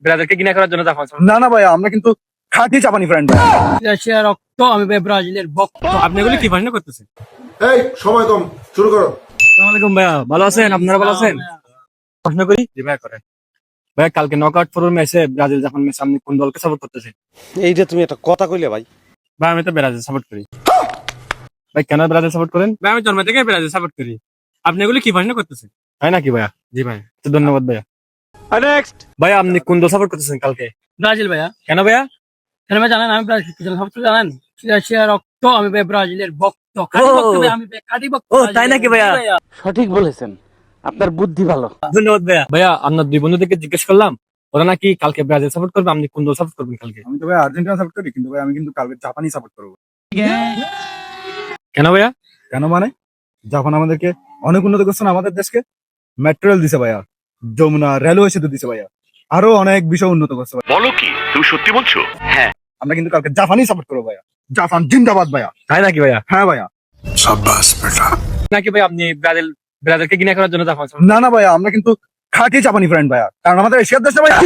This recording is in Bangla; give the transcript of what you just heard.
ব্রাজিলকে ঘৃণা করার জন্য জাপান support না না ভাইয়া, আমরা কিন্তু খাঁটি জাপানি ফ্রেন্ড ভাইয়া। রাশিয়ার রক্ত, আমি ভাই ব্রাজিলের ভক্ত। করেন? আপনি এগুলি কি প্রশ্ন করতেছেন? এই সময় কম, শুরু করো। আসসালামু আলাইকুম ভাইয়া, ভালো আছেন? আপনারা ভালো আছেন? প্রশ্ন করি, জি ভাইয়া করেন। ভাইয়া কালকে নকআউট পর্বের ম্যাচে ব্রাজিল জাপান ম্যাচে আপনি কোন দলকে সাপোর্ট করতেছেন? এইটা তুমি একটা কথা কইলে ভাই। ভাই আমি তো ব্রাজিল সাপোর্ট করি। ভাই কেন ব্রাজিল সাপোর্ট করেন? ভাই আমি জন্ম থেকে ব্রাজিল সাপোর্ট করি। আপনি এগুলি কি প্রশ্ন করতেছেন? তাই নাকি ভাইয়া? জি ভাই, তো ধন্যবাদ ভাইয়া। নেক্সট। ভাইয়া আপনি কোন দল সাপোর্ট করতেছেন কালকে? ব্রাজিল ভাইয়া। কেন ভাইয়া? কেন ভাই জানেন আমি ব্রাজিল সব জানেন? রাশিয়ার রক্ত, আমি ভাই ব্রাজিলের ভক্ত। খাঁটি ও। ভক্ত ভাই, আমি ভাই খাঁটি ভক্ত। ও, তাই নাকি ভাইয়া? সঠিক বলেছেন, আপনার বুদ্ধি ভালো। ধন্যবাদ ভাইয়া। ভাইয়া আপনার দুই বন্ধু থেকে জিজ্ঞেস করলাম, ওরা নাকি কালকে ব্রাজিল সাপোর্ট করবে, আপনি কোন দল সাপোর্ট করবেন কালকে? আমি তো ভাই আর্জেন্টিনা সাপোর্ট করি, কিন্তু ভাই আমি কিন্তু কালকে জাপানি সাপোর্ট করবো। কেন ভাইয়া? কেন মানে, জাপান আমাদেরকে অনেক উন্নত করছে না আমাদের দেশকে। মেট্রো রেল দিছে ভাইয়া, যমুনা রেলওয়ে সেতু দিছে ভাইয়া, আরো অনেক বিষয় উন্নত করছে ভাইয়া। বলো কি তুমি সত্যি বলছো? আমরা কিন্তু কালকে জাপানি সাপোর্ট করবো ভাইয়া। জাপান জিন্দাবাদ ভাইয়া। তাই নাকি ভাইয়া? হ্যাঁ ভাইয়া। নাকি ভাই আপনি ব্রাজিলকে ঘৃণা করার জন্য জাপান support না না ভাইয়া, আমরা কিন্তু খাঁটি জাপানি ফ্রেন্ড ভাইয়া, কারণ আমাদের এশিয়ার দেশে ভাইয়া।